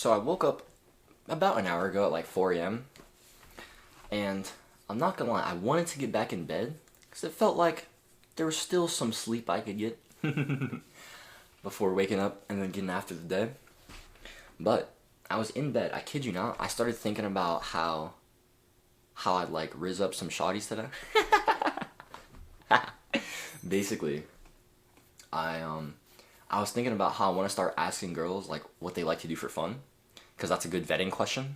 So I woke up about an hour ago at like 4 a.m. And I'm not gonna lie, I wanted to get back in bed because it felt like there was still some sleep I could get before waking up and then getting after the day. But I was in bed, I kid you not, I started thinking about how I'd like rizz up some shawties today. Basically, I was thinking about how I want to start asking girls like what they like to do for fun, because that's a good vetting question.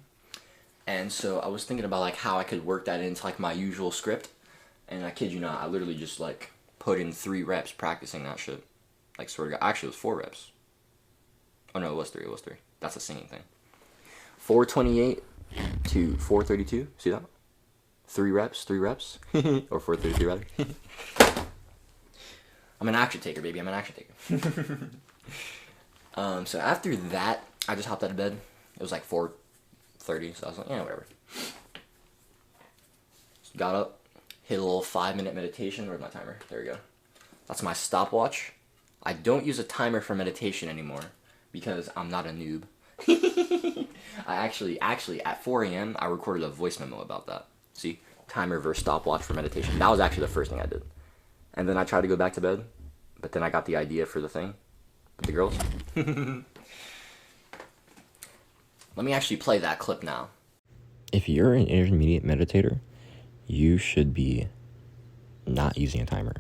And so I was thinking about like how I could work that into like my usual script. And I kid you not, I literally just like put in 3 reps practicing that shit. Like sort of, actually it was 4 reps. Oh no, it was 3. That's a singing thing. 428 to 432. See that? 3 reps. Or 432 rather. I'm an action taker, baby. I'm an action taker. So after that, I just hopped out of bed. It was like 4:30, so I was like, yeah, whatever. So got up, hit a little 5-minute meditation. Where's my timer? There we go. That's my stopwatch. I don't use a timer for meditation anymore because I'm not a noob. I actually at 4 a.m. I recorded a voice memo about that. See, timer versus stopwatch for meditation. That was actually the first thing I did. And then I tried to go back to bed, but then I got the idea for the thing with the girls. Let me actually play that clip now. If you're an intermediate meditator, you should be not using a timer.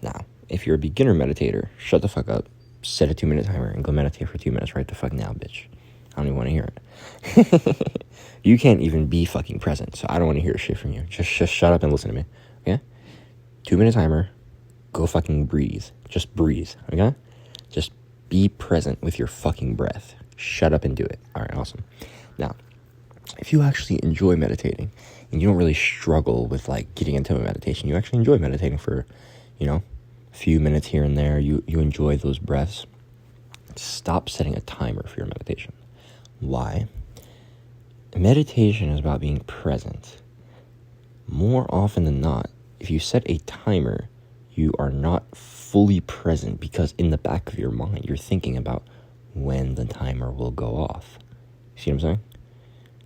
Now, if you're a beginner meditator, shut the fuck up, set a 2-minute timer, and go meditate for 2 minutes right the fuck now, bitch. I don't even want to hear it. You can't even be fucking present, so I don't want to hear shit from you. Just shut up and listen to me, okay? 2-minute timer, go fucking breathe. Just breathe, okay? Just be present with your fucking breath. Shut up and do it. All right, awesome. Now, if you actually enjoy meditating and you don't really struggle with like getting into a meditation, you actually enjoy meditating for, a few minutes here and there, you enjoy those breaths, stop setting a timer for your meditation. Why? Meditation is about being present. More often than not, if you set a timer, you are not fully present because in the back of your mind, you're thinking about when the timer will go off. You see what I'm saying?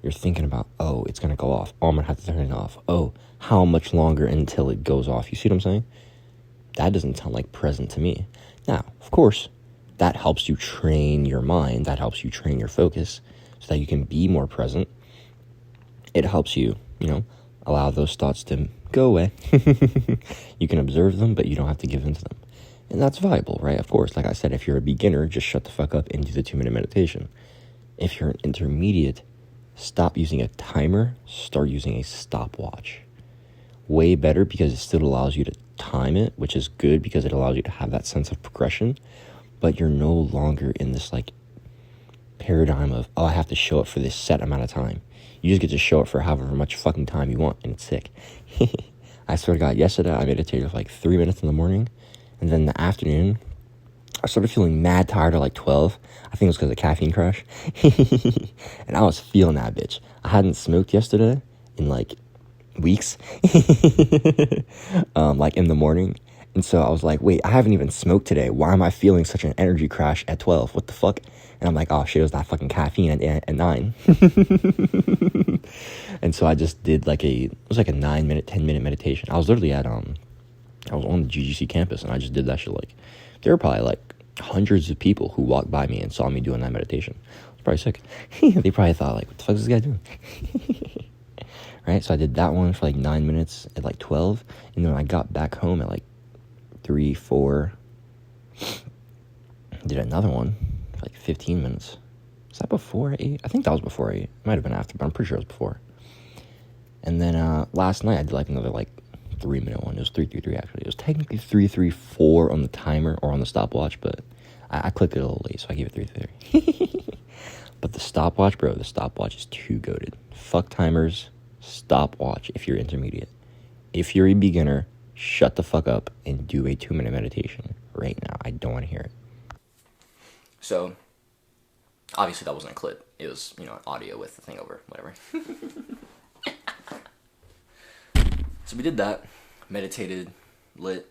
You're thinking about, oh, it's going to go off. Oh, I'm going to have to turn it off. Oh, how much longer until it goes off? You see what I'm saying? That doesn't sound like present to me. Now, of course, that helps you train your mind. That helps you train your focus so that you can be more present. It helps you, allow those thoughts to go away. You can observe them, but you don't have to give in to them. And that's valuable, right? Of course, like I said, if you're a beginner, just shut the fuck up and do the 2-minute meditation. If you're an intermediate, stop using a timer, start using a stopwatch. Way better because it still allows you to time it, which is good because it allows you to have that sense of progression, but you're no longer in this like paradigm of, oh, I have to show up for this set amount of time. You just get to show up for however much fucking time you want, and it's sick. I swear to God, yesterday I meditated for like 3 minutes in the morning, and then in the afternoon, I started feeling mad tired at like 12. I think it was because of caffeine crash. And I was feeling that bitch. I hadn't smoked yesterday in like weeks, like in the morning. And so I was like, wait, I haven't even smoked today. Why am I feeling such an energy crash at 12? What the fuck? And I'm like, oh shit, it was that fucking caffeine at 9. And so I just did it was like a 9-minute, 10-minute meditation. I was literally I was on the GGC campus and I just did that shit. Like, there were probably like hundreds of people who walked by me and saw me doing that meditation. It was probably sick. They probably thought like, what the fuck is this guy doing? Right? So I did that one for like 9 minutes at like 12. And then I got back home at like 3, 4. Did another one for like 15 minutes. Was that before 8? I think that was before 8. It might have been after, but I'm pretty sure it was before. And then last night I did like another like 3-minute one. It was 333 actually. It was technically 334 on the timer or on the stopwatch, but I clicked it a little late, so I gave it 333. But the stopwatch, bro, the stopwatch is too goated. Fuck timers, stopwatch if you're intermediate. If you're a beginner, shut the fuck up and do a 2-minute meditation right now. I don't want to hear it. So, obviously that wasn't a clip. It was, audio with the thing over, whatever. So we did that, meditated, lit,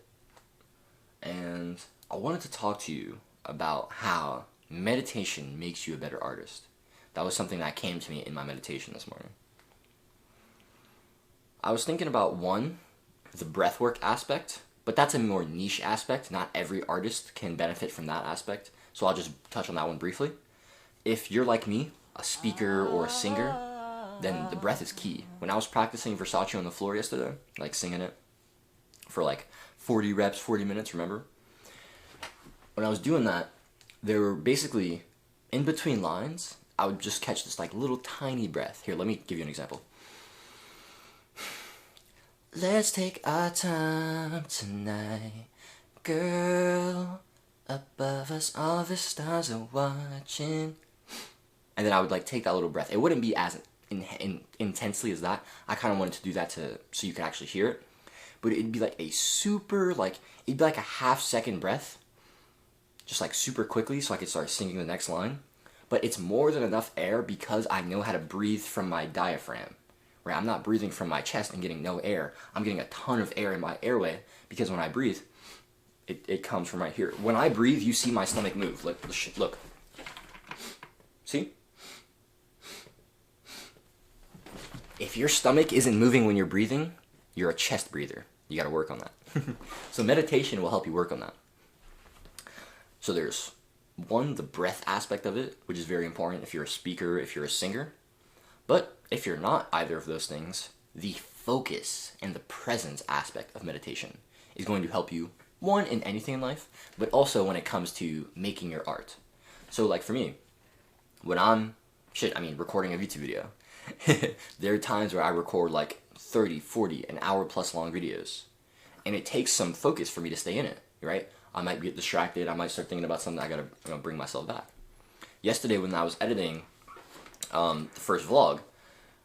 and I wanted to talk to you about how meditation makes you a better artist. That was something that came to me in my meditation this morning. I was thinking about one, the breathwork aspect, but that's a more niche aspect. Not every artist can benefit from that aspect, so I'll just touch on that one briefly. If you're like me, a speaker or a singer, then the breath is key. When I was practicing Versace on the floor yesterday, like singing it for like 40 reps, 40 minutes, remember? When I was doing that, there were basically, in between lines, I would just catch this like little tiny breath. Here, let me give you an example. Let's take our time tonight, girl. Above us, all the stars are watching. And then I would like take that little breath. It wouldn't be as intensely as that. I kind of wanted to do that so you could actually hear it. But it'd be like a super, it'd be like a half-second breath. Just like super quickly so I could start singing the next line. But it's more than enough air because I know how to breathe from my diaphragm. Right? I'm not breathing from my chest and getting no air. I'm getting a ton of air in my airway because when I breathe, it comes from right here. When I breathe, you see my stomach move. Look. See? If your stomach isn't moving when you're breathing, you're a chest breather. You gotta work on that. So meditation will help you work on that. So there's one, the breath aspect of it, which is very important if you're a speaker, if you're a singer. But if you're not either of those things, the focus and the presence aspect of meditation is going to help you, one, in anything in life, but also when it comes to making your art. So like for me, when I'm, recording a YouTube video, there are times where I record like 30, 40, an hour plus long videos. And it takes some focus for me to stay in it, right? I might get distracted, I might start thinking about something, I gotta bring myself back. Yesterday when I was editing the first vlog,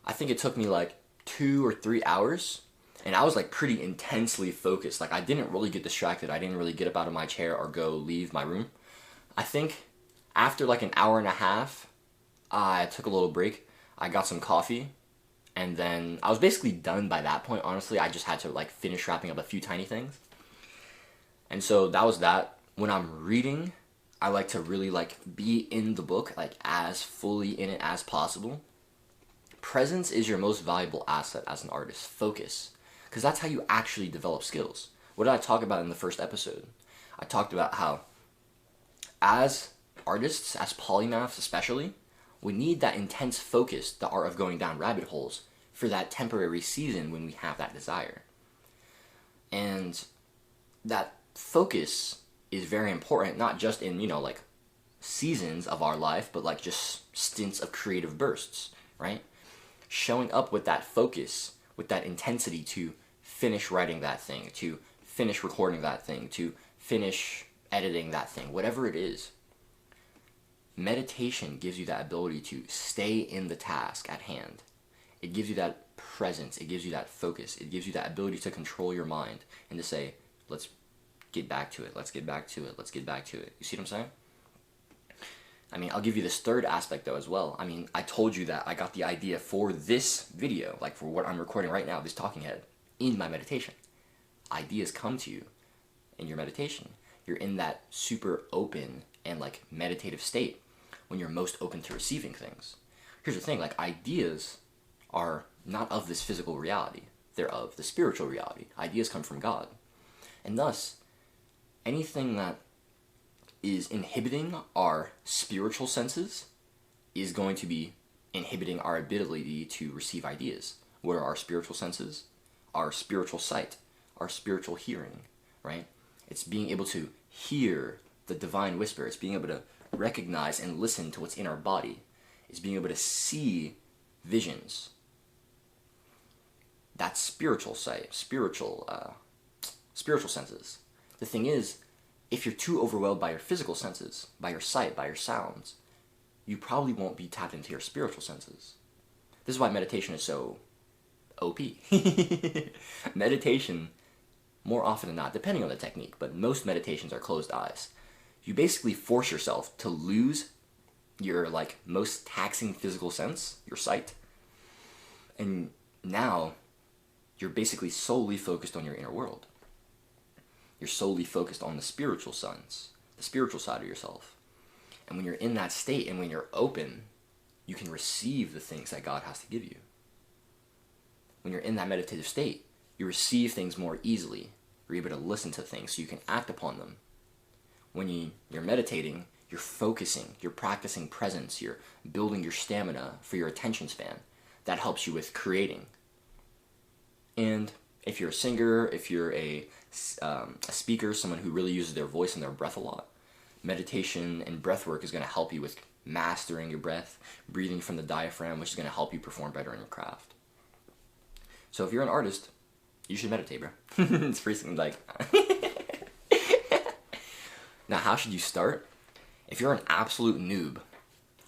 I think it took me like 2 or 3 hours, and I was like pretty intensely focused. Like I didn't really get distracted, I didn't really get up out of my chair or go leave my room. I think after like an hour and a half, I took a little break, I got some coffee, and then I was basically done by that point, honestly. I just had to like finish wrapping up a few tiny things. And so that was that. When I'm reading, I like to really like be in the book, like as fully in it as possible. Presence is your most valuable asset as an artist. Focus. Because that's how you actually develop skills. What did I talk about in the first episode? I talked about how as artists, as polymaths especially, we need that intense focus, the art of going down rabbit holes, for that temporary season when we have that desire. And that focus is very important, not just in, like seasons of our life, but like just stints of creative bursts, right? Showing up with that focus, with that intensity to finish writing that thing, to finish recording that thing, to finish editing that thing, whatever it is. Meditation gives you that ability to stay in the task at hand. It gives you that presence, it gives you that focus, it gives you that ability to control your mind and to say, let's get back to it, let's get back to it, let's get back to it. You see what I'm saying? I'll give you this third aspect though as well. I told you that I got the idea for this video, like for what I'm recording right now, this talking head, in my meditation. Ideas come to you in your meditation. You're in that super open and like meditative state when you're most open to receiving things. Here's the thing, like ideas are not of this physical reality. They're of the spiritual reality. Ideas come from God. And thus, anything that is inhibiting our spiritual senses is going to be inhibiting our ability to receive ideas. What are our spiritual senses? Our spiritual sight, our spiritual hearing, right? It's being able to hear the divine whisper. It's being able to recognize and listen to what's in our body. It's being able to see visions. That's spiritual sight, spiritual senses. The thing is, if you're too overwhelmed by your physical senses, by your sight, by your sounds, you probably won't be tapped into your spiritual senses. This is why meditation is so OP. Meditation, more often than not, depending on the technique, but most meditations are closed eyes. You basically force yourself to lose your like most taxing physical sense, your sight, and now you're basically solely focused on your inner world. You're solely focused on the spiritual sense, the spiritual side of yourself. And when you're in that state and when you're open, you can receive the things that God has to give you. When you're in that meditative state, you receive things more easily. You're able to listen to things so you can act upon them. When you're meditating, you're focusing, you're practicing presence, you're building your stamina for your attention span. That helps you with creating. And if you're a singer, if you're a speaker, someone who really uses their voice and their breath a lot, meditation and breath work is going to help you with mastering your breath, breathing from the diaphragm, which is going to help you perform better in your craft. So if you're an artist, you should meditate, bro. It's pretty like... Now, how should you start? If you're an absolute noob,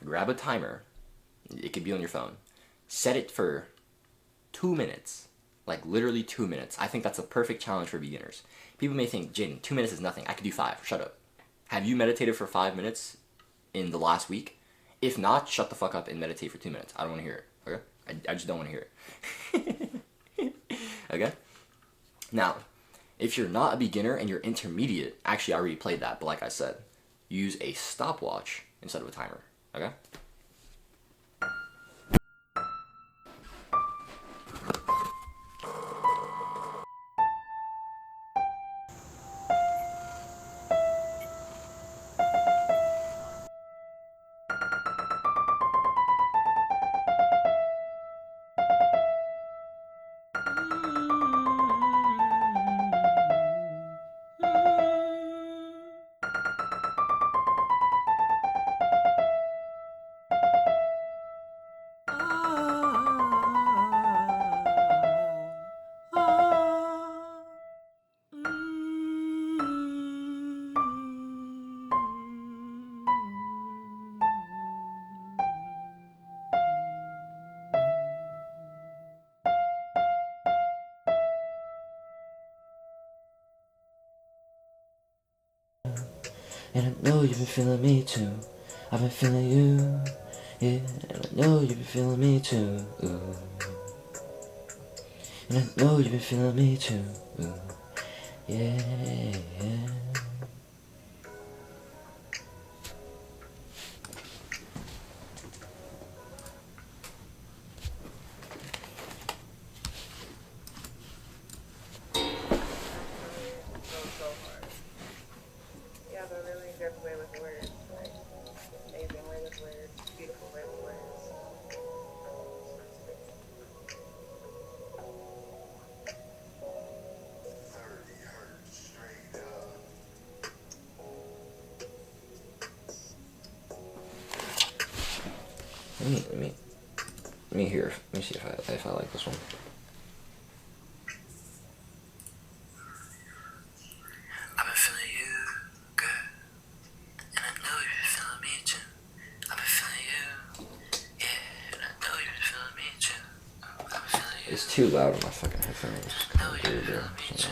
grab a timer. It could be on your phone. Set it for 2 minutes. Like, literally 2 minutes. I think that's a perfect challenge for beginners. People may think, Jaden, 2 minutes is nothing. I could do 5. Shut up. Have you meditated for 5 minutes in the last week? If not, shut the fuck up and meditate for 2 minutes. I don't want to hear it, okay? I just don't want to hear it. Okay? Now, if you're not a beginner and you're intermediate, actually I already played that, but like I said, use a stopwatch instead of a timer, okay? And I know you've been feeling me too. I've been feeling you, yeah. And I know you've been feeling me too. Ooh. And I know you've been feeling me too. Ooh. Yeah, yeah. Let me hear. Let me see if I like this one. I've been feeling you, girl, and I know you've been feeling me too. I've been feeling you, yeah, and I know you've been feeling me too. I've been feeling you. It's too loud on my fucking headphones. I know you've been feeling me too.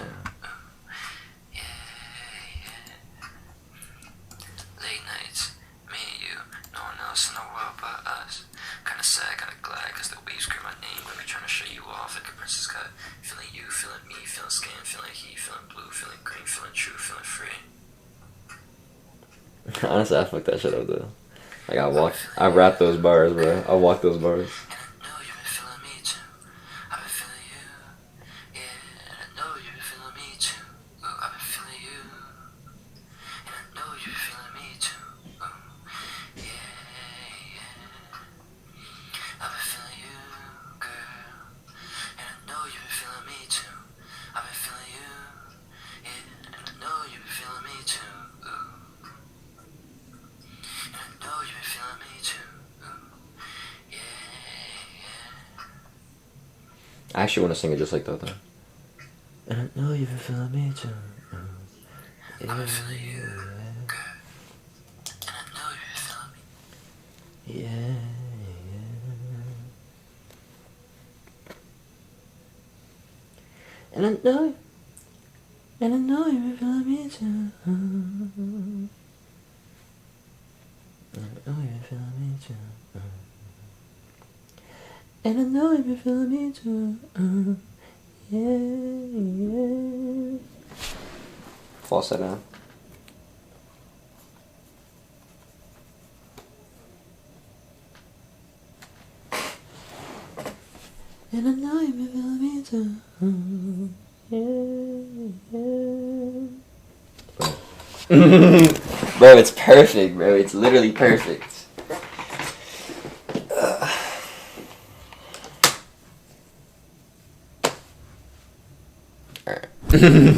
Honestly, I fucked that shit up though. Like I rapped those bars, bro. I walked those bars. I actually want to sing it just like that though. And I know you've been feeling me too. Yeah, I've been feeling you, girl. And I know you've been feeling me. Yeah, yeah. And I know you've been feeling me too. And I know you've been feeling me too. And I know you've been feeling me too. Yeah, yeah. Falsetto. And I know you may feel me too. Bro, it's perfect, bro. It's literally perfect. Alright.